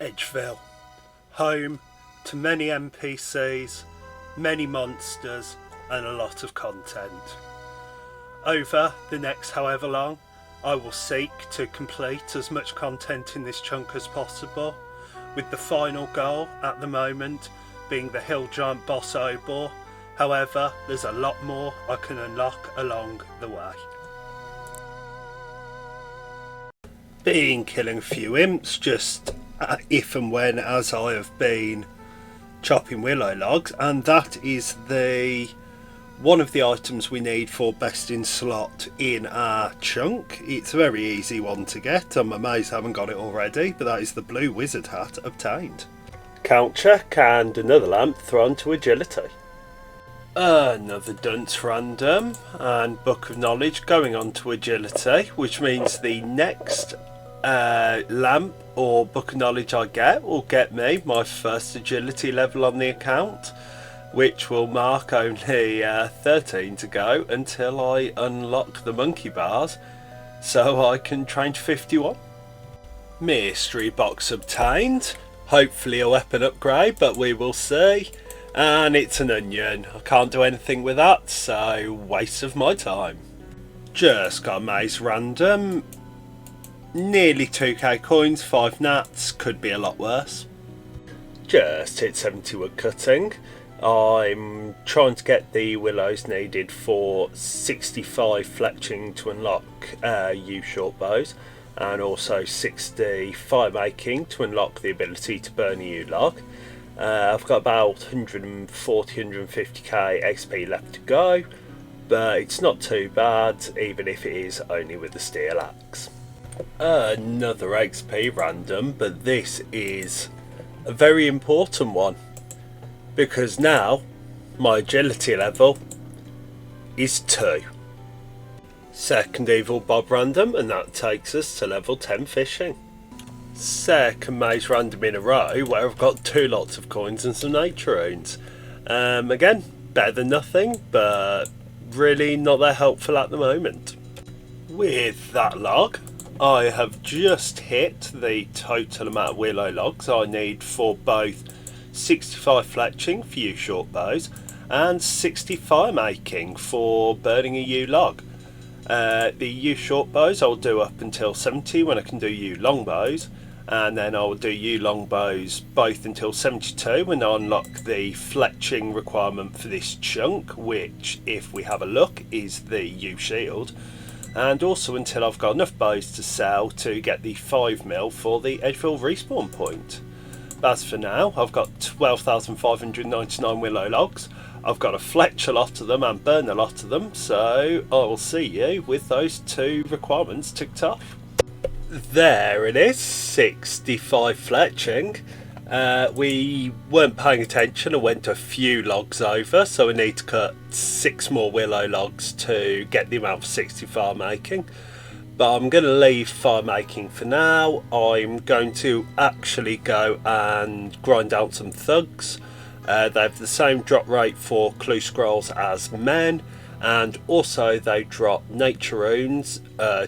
Edgeville, home to many NPCs, many monsters and a lot of content. Over the next however long, I will seek to complete as much content in this chunk as possible, with the final goal at the moment being the hill giant boss Obor. However, there's a lot more I can unlock along the way. Been killing a few imps just if and when as I have been chopping willow logs, and that is one of the items we need for best in slot in our chunk. It's a very easy one to get. I'm amazed I haven't got it already, but that is the blue wizard hat obtained. Count check and another lamp thrown to agility. Another dunce random and book of knowledge going on to agility, which means the next lamp or book of knowledge I get will get me my first agility level on the account, which will mark only 13 to go until I unlock the monkey bars so I can train to 51. Mystery box obtained, hopefully a weapon upgrade, but we will see. And it's an onion. I can't do anything with that, so waste of my time. Just got a maze random. Nearly 2k coins, 5 nats, could be a lot worse. Just hit 70 wood cutting. I'm trying to get the willows needed for 65 fletching to unlock U short bows, and also 60 fire making to unlock the ability to burn a U log. I've got about 140-150k XP left to go, but it's not too bad, even if it is only with the steel axe. Another XP random, but this is a very important one, because now my agility level is 2. Second evil bob random, and that takes us to level 10 fishing. Second maze random in a row where I've got 2 lots of coins and some nature runes. Again, better than nothing, but really not that helpful at the moment. With that log, I have just hit the total amount of willow logs I need for both 65 fletching for U short bows and 60 fire making for burning a U log. The U short bows I'll do up until 70 when I can do U long bows, and then I'll do U long bows both until 72 when I unlock the fletching requirement for this chunk, which, if we have a look, is the U shield, and also until I've got enough bows to sell to get the 5mm for the Edgeville respawn point. As for now, I've got 12,599 willow logs. I've got to fletch a lot of them and burn a lot of them, so I will see you with those 2 requirements ticked off. There it is, 65 fletching. We weren't paying attention and went a few logs over, so we need to cut 6 more willow logs to get the amount for 60 fire making. But I'm going to leave fire making for now. I'm going to actually go and grind out some thugs. They have the same drop rate for clue scrolls as men, and also they drop nature runes,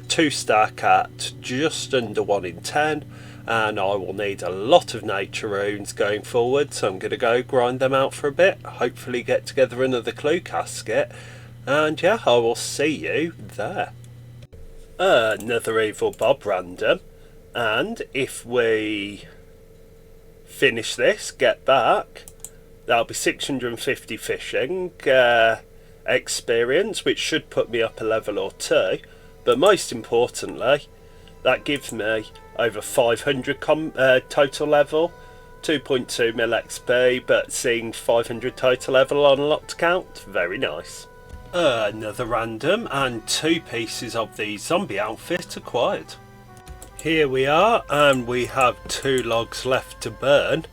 2 stack at just under 1 in 10, and I will need a lot of nature runes going forward, so I'm going to go grind them out for a bit, hopefully get together another clue casket, and yeah, I will see you there. Another evil bob random, and if we finish this, get back, that'll be 650 fishing experience, which should put me up a level or 2, but most importantly that gives me over 500 total level, 2.2 mil XP, but seeing 500 total level on unlocked account, very nice. Another random and 2 pieces of the zombie outfit acquired. Here we are, and we have 2 logs left to burn,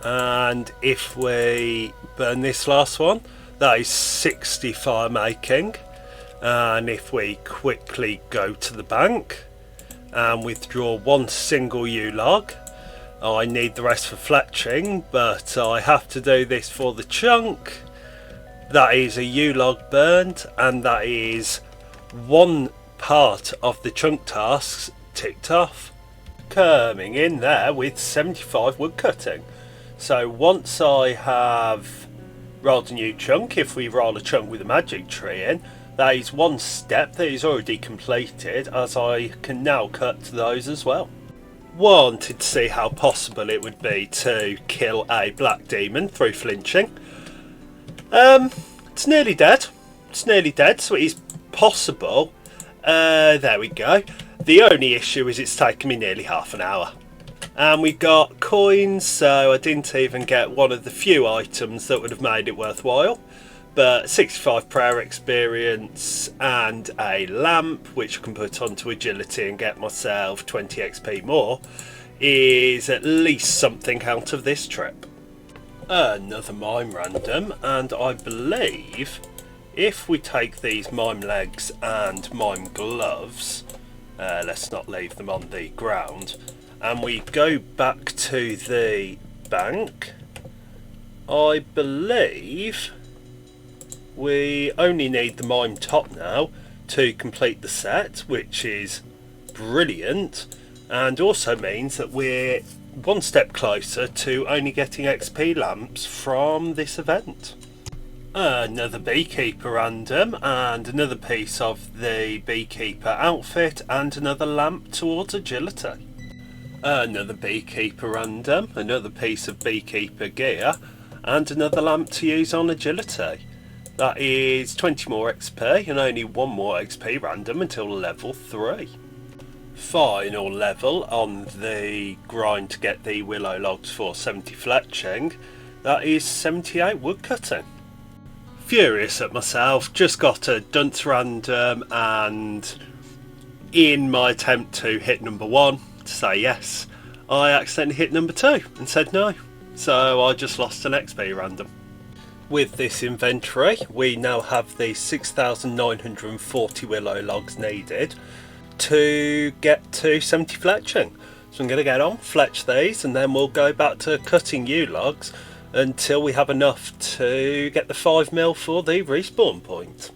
and if we burn this last one, that is 60 fire making, and if we quickly go to the bank and withdraw 1 single U log, I need the rest for fletching, but I have to do this for the chunk. That is a U log burned, and that is 1 part of the chunk tasks ticked off. Coming in there with 75 wood cutting. So once I have rolled a new chunk, if we roll a chunk with a magic tree in, that is one step that is already completed, as I can now cut those as well. Wanted to see how possible it would be to kill a black demon through flinching. It's nearly dead. It's nearly dead, so it is possible. There we go. The only issue is it's taken me nearly half an hour. And we got coins, so I didn't even get one of the few items that would have made it worthwhile. But 65 prayer experience and a lamp, which I can put onto agility and get myself 20 XP more, is at least something out of this trip. Another mime random, and I believe if we take these mime legs and mime gloves, let's not leave them on the ground, and we go back to the bank, I believe we only need the mime top now to complete the set, which is brilliant, and also means that we're one step closer to only getting XP lamps from this event. Another beekeeper random, and another piece of the beekeeper outfit, and another lamp towards agility. Another beekeeper random, another piece of beekeeper gear, and another lamp to use on agility. That is 20 more XP and only one more XP random until level 3. Final level on the grind to get the willow logs for 70 fletching. That is 78 wood cutting. Furious at myself, just got a dunce random, and in my attempt to hit number 1 to say yes, I accidentally hit number 2 and said no. So I just lost an XP random. With this inventory, we now have the 6,940 willow logs needed to get to 70 fletching. So I'm going to get on, fletch these, and then we'll go back to cutting new logs until we have enough to get the 5 mil for the respawn point.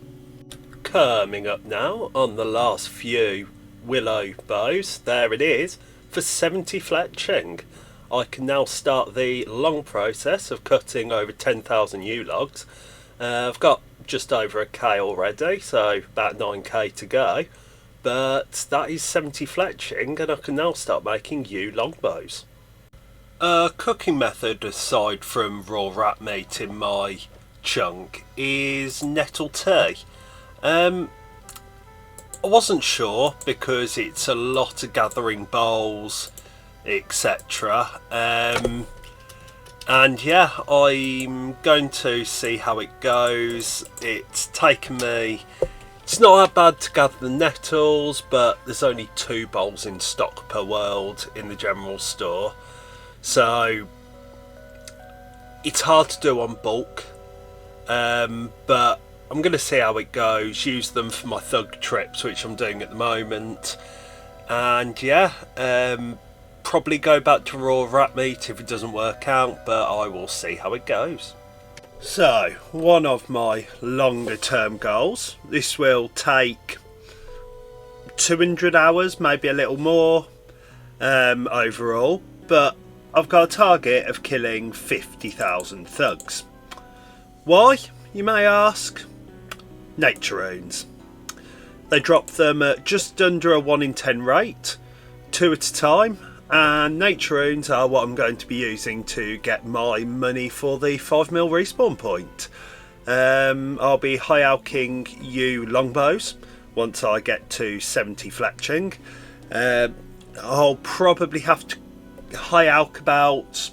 Coming up now on the last few willow bows, there it is, for 70 fletching. I can now start the long process of cutting over 10,000 new logs. I've got just over a K already, so about 9K to go. But that is 70 fletching, and I can now start making yew longbows. Cooking method aside from raw rat meat in my chunk is nettle tea. I wasn't sure because it's a lot of gathering bowls, etc. And yeah, I'm going to see how it goes. It's taken me, it's not that bad to gather the nettles, but there's only 2 bowls in stock per world in the general store, so it's hard to do on bulk, but I'm going to see how it goes, use them for my thug trips, which I'm doing at the moment, and yeah, probably go back to raw rat meat if it doesn't work out, but I will see how it goes. So, one of my longer term goals, this will take 200 hours, maybe a little more overall, but I've got a target of killing 50,000 thugs. Why, you may ask? Nature runes. They drop them at just under a 1 in 10 rate, 2 at a time, and nature runes are what I'm going to be using to get my money for the 5 mil respawn point. I'll be high alking yew longbows once I get to 70 fletching. I'll probably have to high alk about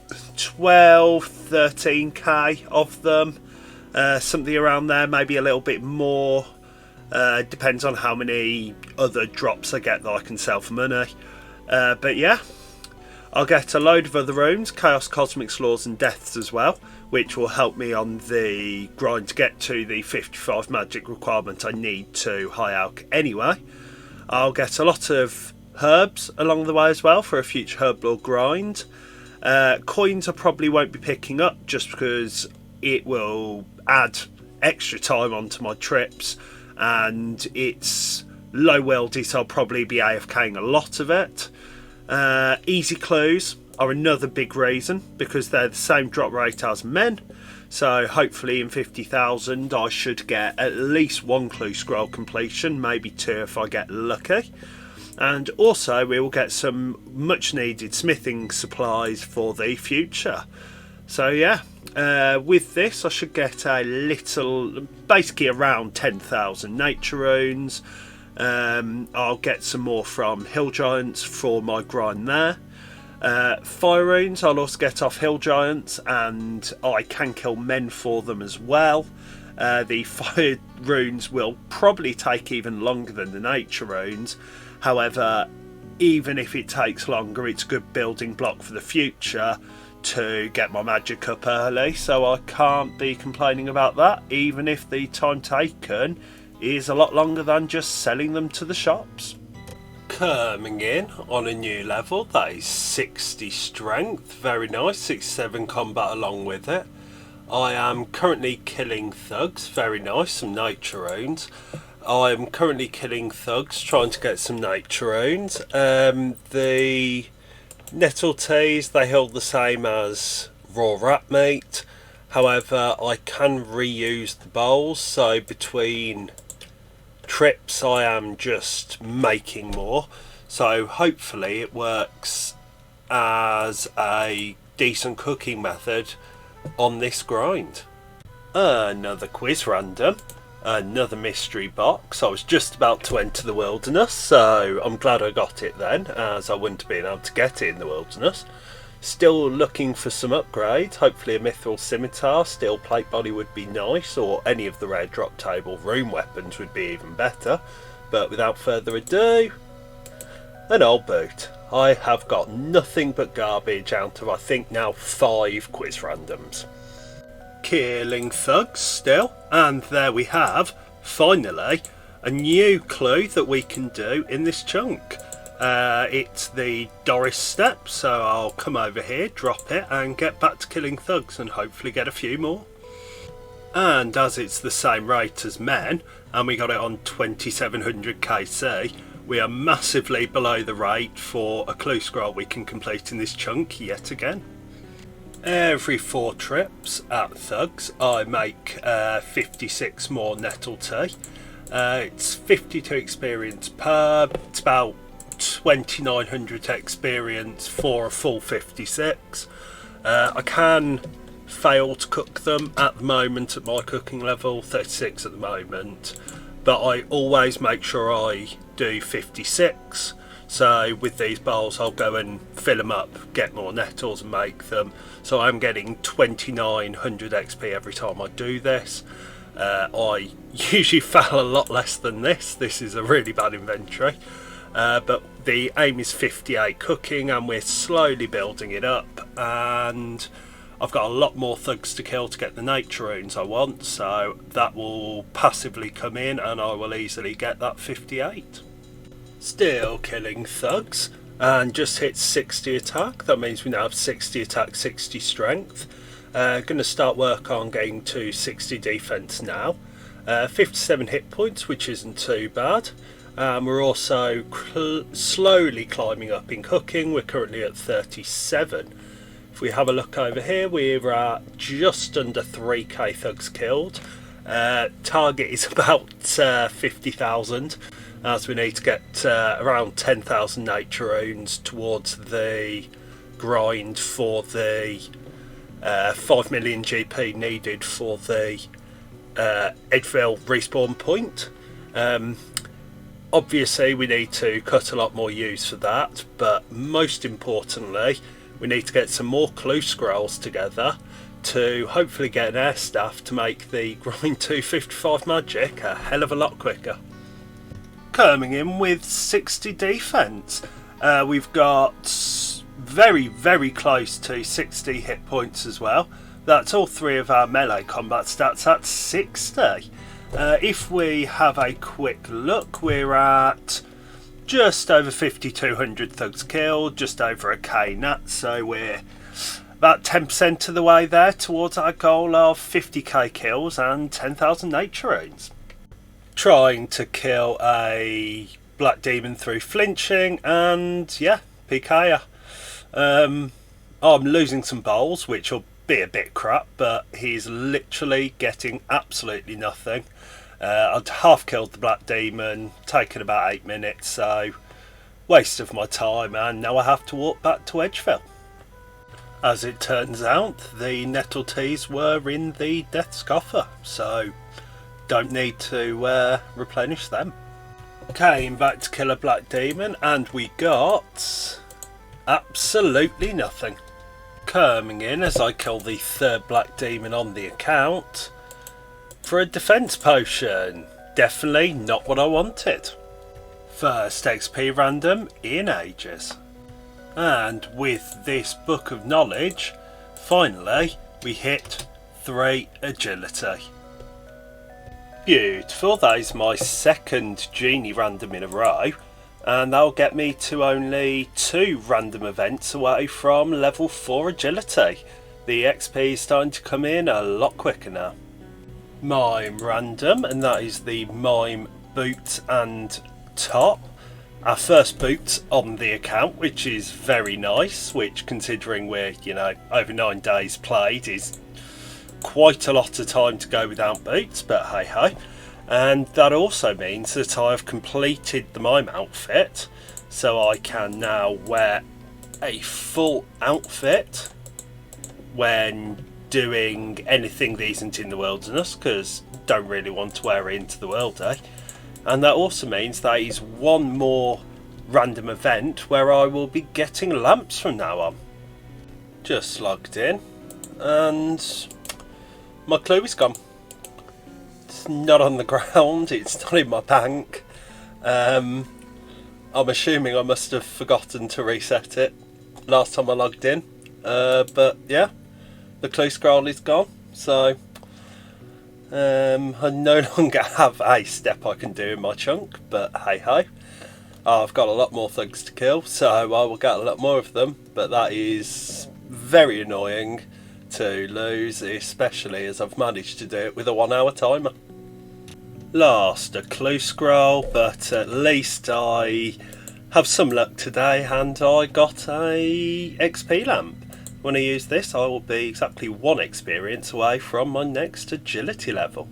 12-13k of them, something around there, maybe a little bit more. Depends on how many other drops I get that I can sell for money. But yeah, I'll get a load of other runes, Chaos, Cosmics, Laws and Deaths as well, which will help me on the grind to get to the 55 magic requirement I need to high alk anyway. I'll get a lot of herbs along the way as well for a future herb lore grind. Coins I probably won't be picking up just because it will add extra time onto my trips, and it's low wildie, I'll probably be AFKing a lot of it. Easy clues are another big reason, because they're the same drop rate as men. So hopefully in 50,000 I should get at least one clue scroll completion, maybe two if I get lucky. And also we will get some much needed smithing supplies for the future. So yeah, with this I should get a little, basically around 10,000 nature runes. I'll get some more from hill giants for my grind there. Fire runes I'll also get off hill giants, and I can kill men for them as well. The fire runes will probably take even longer than the nature runes. However, even if it takes longer, it's a good building block for the future to get my magic up early, so I can't be complaining about that, even if the time taken is a lot longer than just selling them to the shops. Coming in on a new level, that is 60 strength, very nice, 67 combat along with it. I am currently killing thugs, very nice, some nature runes. I am currently killing thugs, trying to get some nature runes. The nettle teas, they hold the same as raw rat meat, however I can reuse the bowls, so between trips I am just making more, so hopefully it works as a decent cooking method on this grind. Another quiz random, another mystery box. I was just about to enter the wilderness, so I'm glad I got it then, as I wouldn't have been able to get it in the wilderness. Still looking for some upgrades, hopefully a mithril scimitar, steel plate body would be nice, or any of the rare drop table rune weapons would be even better. But without further ado, an old boot. I have got nothing but garbage out of I think now 5 quiz randoms. Killing thugs still, and there we have, finally, a new clue that we can do in this chunk. It's the Doris step, so I'll come over here, drop it, and get back to killing thugs and hopefully get a few more. And as it's the same rate as men, and we got it on 2700 KC, we are massively below the rate for a clue scroll we can complete in this chunk yet again. Every 4 trips at thugs I make 56 more nettle tea. It's 52 experience per, it's about 2900 experience for a full 56. I can fail to cook them at the moment at my cooking level, 36 at the moment, but I always make sure I do 56. So with these bowls I'll go and fill them up, get more nettles and make them. So I'm getting 2900 XP every time I do this. I usually fail a lot less than this. This is a really bad inventory. But the aim is 58 cooking, and we're slowly building it up, and I've got a lot more thugs to kill to get the nature runes I want, so that will passively come in and I will easily get that 58. Still killing thugs, and just hit 60 attack. That means we now have 60 attack, 60 strength. Going to start work on getting to 60 defense now. 57 hit points, which isn't too bad. We're also slowly climbing up in cooking. We're currently at 37. If we have a look over here, we're at just under 3k thugs killed. Target is about 50,000, as we need to get around 10,000 nature runes towards the grind for the 5 million GP needed for the Edgeville respawn point. Obviously we need to cut a lot more use for that, but most importantly we need to get some more clue scrolls together to hopefully get an air staff to make the grind to 55 magic a hell of a lot quicker. Coming in with 60 defense, we've got very close to 60 hit points as well. That's all 3 of our melee combat stats at 60. If we have a quick look, we're at just over 5,200 thugs killed, just over a K nat, so we're about 10% of the way there towards our goal of 50k kills and 10,000 nature runes. trying to kill a black demon through flinching, and yeah, PK. I'm losing some bowls, which will be a bit crap, but he's literally getting absolutely nothing. I'd half killed the black demon, taken about 8 minutes, so waste of my time, and now I have to walk back to Edgeville. As it turns out, the nettle teas were in the Death's Coffer, so don't need to replenish them. Came back to kill a black demon, and we got absolutely nothing. Coming in as I kill the third black demon on the account for a defense potion. Definitely not what I wanted. First XP random in ages. And with this book of knowledge, finally we hit 3 agility. Beautiful, that is my second genie random in a row, and that'll get me to only 2 random events away from level 4 agility. The XP is starting to come in a lot quicker now. Mime random, and that is the mime boot and top. Our first boot on the account, which is very nice, which considering we're, over 9 days played, is quite a lot of time to go without boots, but hey ho. And that also means that I've completed the mime outfit, so I can now wear a full outfit when doing anything that isn't in the wilderness, because don't really want to wear it into the world, eh? And that also means that is one more random event where I will be getting lamps from now on. Just logged in, and my clue is gone. It's not on the ground, it's not in my bank. I'm assuming I must have forgotten to reset it last time I logged in. But yeah, the clue scroll is gone, so I no longer have a step I can do in my chunk, but hey ho. I've got a lot more thugs to kill, so I will get a lot more of them, but that is very annoying to lose, especially as I've managed to do it with a 1 hour timer. Lost a clue scroll, but at least I have some luck today and I got a XP lamp. When I use this, I will be exactly 1 experience away from my next agility level.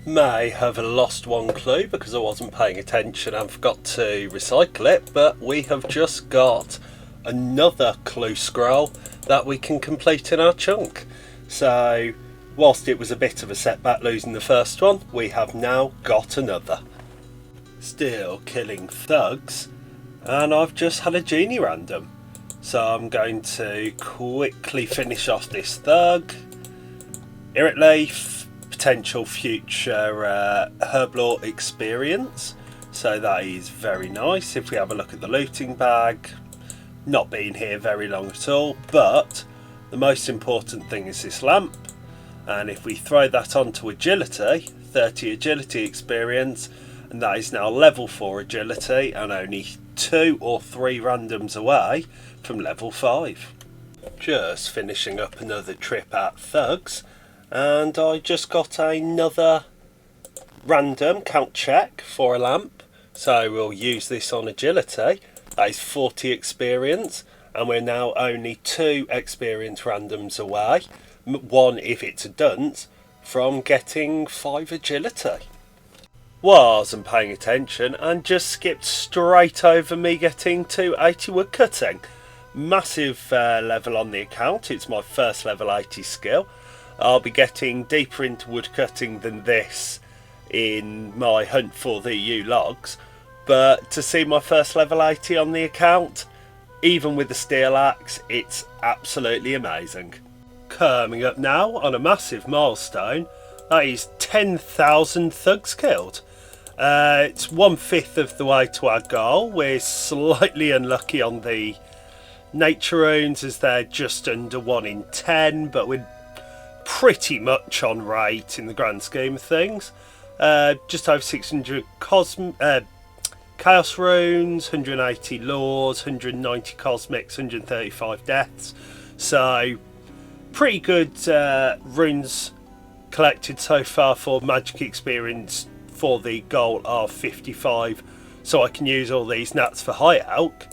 May have lost 1 clue because I wasn't paying attention and forgot to recycle it, but we have just got another clue scroll that we can complete in our chunk. So whilst it was a bit of a setback losing the first one, we have now got another. Still killing thugs, and I've just had a genie random. So I'm going to quickly finish off this thug. Irrit Leaf, potential future Herblore experience. So that is very nice. If we have a look at the looting bag, not been here very long at all, but the most important thing is this lamp. And if we throw that onto agility, 30 agility experience, and that is now level 4 agility and only 2 or 3 randoms away from level 5. Just finishing up another trip at thugs, and I just got another random count check for a lamp, so we'll use this on agility. That is 40 experience, and we're now only 2 experience randoms away, 1 if it's a dunce, from getting 5 agility. Wasn't paying attention and just skipped straight over me getting to 80 woodcutting. Massive level on the account. It's my first level 80 skill. I'll be getting deeper into woodcutting than this in my hunt for the EU logs, but to see my first level 80 on the account, even with the steel axe, it's absolutely amazing. Coming up now on a massive milestone, that is 10,000 thugs killed. It's 1/5 of the way to our goal. We're slightly unlucky on the nature runes as they're just under 1 in 10, but we're pretty much on rate in the grand scheme of things. Just over 600 chaos runes, 180 laws, 190 cosmics, 135 deaths. So pretty good runes collected so far for magic experience for the goal of 55, so I can use all these nats for high elk.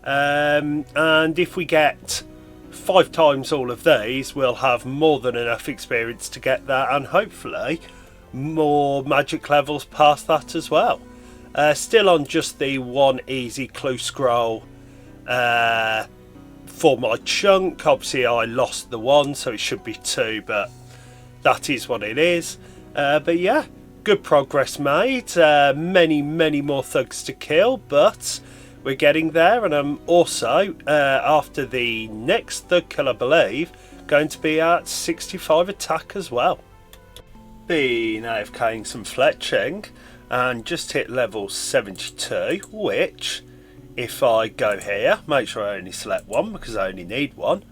And if we get 5 times all of these, we'll have more than enough experience to get that, and hopefully more magic levels past that as well. Still on just the one easy clue scroll for my chunk. Obviously I lost the one, so it should be 2, but that is what it is. But yeah, good progress made. Many more thugs to kill, but we're getting there. And I'm also, after the next thug kill I believe, going to be at 65 attack as well. Been AFKing some fletching and just hit level 72, which, if I go here, make sure I only select one because I only need one,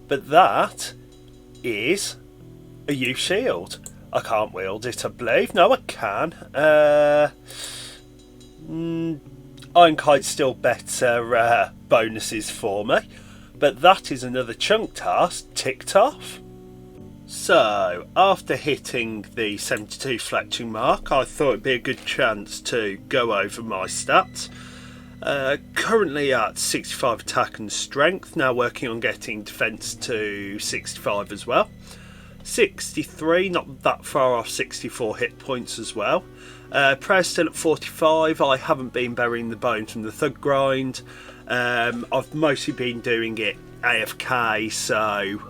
but that is a U shield. I can't wield it, I believe. No, I can. Iron Kite's still better bonuses for me, but that is another chunk task ticked off. So, after hitting the 72 fletching mark, I thought it'd be a good chance to go over my stats. Currently at 65 attack and strength, now working on getting defense to 65 as well. 63, not that far off 64 hit points as well. Prayer's still at 45. I haven't been burying the bones from the thug grind. I've mostly been doing it AFK, so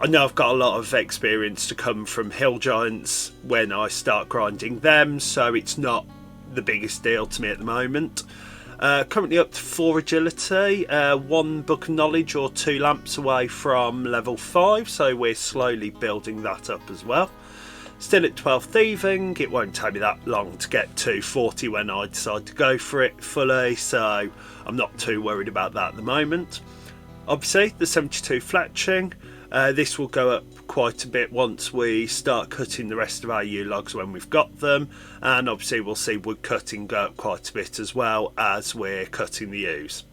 I know I've got a lot of experience to come from hill giants when I start grinding them, so it's not the biggest deal to me at the moment. Currently up to 4 agility, 1 book of knowledge or 2 lamps away from level 5, so we're slowly building that up as well. Still at 12 thieving. It won't take me that long to get to 40 when I decide to go for it fully, so I'm not too worried about that at the moment. Obviously the 72 fletching, this will go up quite a bit once we start cutting the rest of our yew logs when we've got them, and obviously we'll see wood cutting go up quite a bit as well as we're cutting the yews.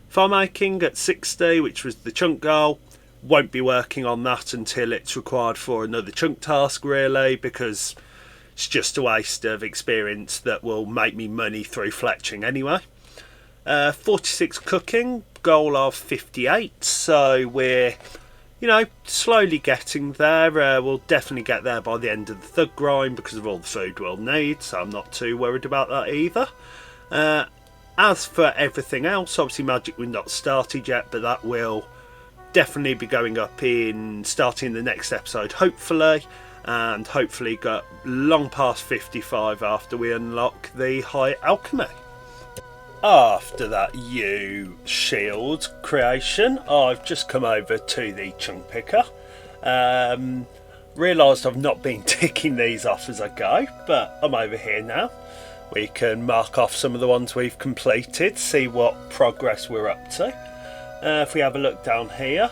Farm making at 60, which was the chunk goal. Won't be working on that until it's required for another chunk task really, because it's just a waste of experience that will make me money through fletching anyway. 46 cooking, goal of 58, so we're slowly getting there. We'll definitely get there by the end of the thug grind because of all the food we'll need, so I'm not too worried about that either. As for everything else, obviously magic we've not started yet, but that will definitely be going up in starting the next episode hopefully, and hopefully go long past 55 after we unlock the high alchemy. After that yew shield creation, I've just come over to the chunk picker. Realised I've not been ticking these off as I go, but I'm over here now. We can mark off some of the ones we've completed, see what progress we're up to. If we have a look down here,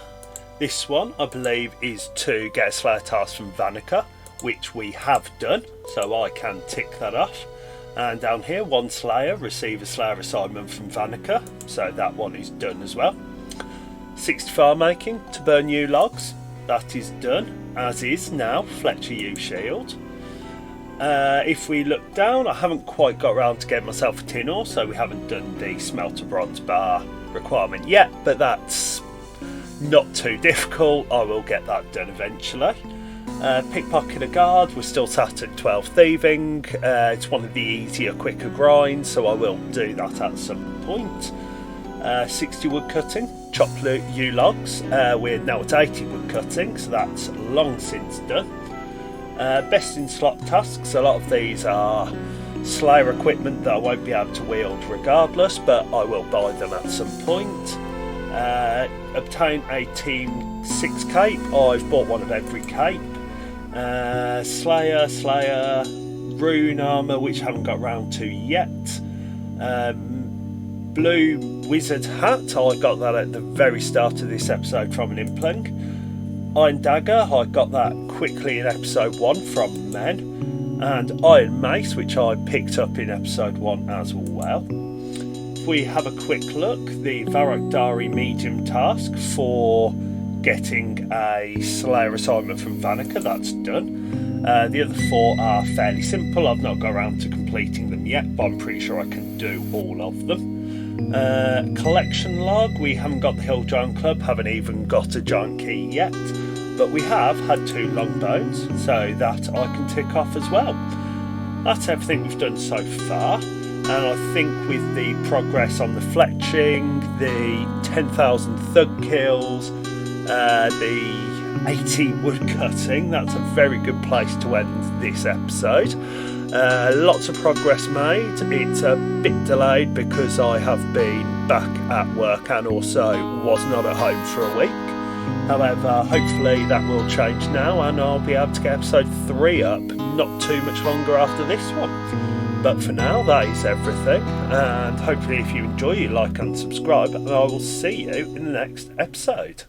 this one I believe is to get a Slayer task from Vanica, which we have done, so I can tick that off. And down here, 1 Slayer, receive a Slayer assignment from Vanica, so that one is done as well. 60 farm making to burn yew logs, that is done, as is now Fletcher yew shield. If we look down, I haven't quite got around to getting myself a tin ore, so we haven't done the smelter bronze bar requirement yet, but that's not too difficult. I will get that done eventually. Pickpocket a guard, we're still sat at 12 thieving. It's one of the easier, quicker grinds, so I will do that at some point. 60 wood cutting, chopped yew logs. We're now at 80 wood cutting, so that's long since done. Best in slot tasks, a lot of these are Slayer equipment that I won't be able to wield regardless, but I will buy them at some point. Obtain a team 6 cape, I've bought one of every cape. Slayer, rune armour, which I haven't got round to yet. Blue wizard hat, I got that at the very start of this episode from an impling. Iron dagger, I got that quickly in episode 1 from Men. And iron mace, which I picked up in episode 1 as well. If we have a quick look, the Varrock Dari medium task for getting a Slayer assignment from Vanica, that's done. The other 4 are fairly simple. I've not got around to completing them yet, but I'm pretty sure I can do all of them. Collection log, we haven't got the Hill Giant Club, haven't even got a giant key yet, but we have had 2 long bones, so that I can tick off as well. That's everything we've done so far, and I think with the progress on the fletching, the 10,000 thug kills, the 80 wood cutting, that's a very good place to end this episode. Lots of progress made. It's a bit delayed because I have been back at work and also was not at home for a week. However, hopefully that will change now and I'll be able to get episode 3 up not too much longer after this one. But for now, that is everything, and hopefully if you enjoy, you like and subscribe, and I will see you in the next episode.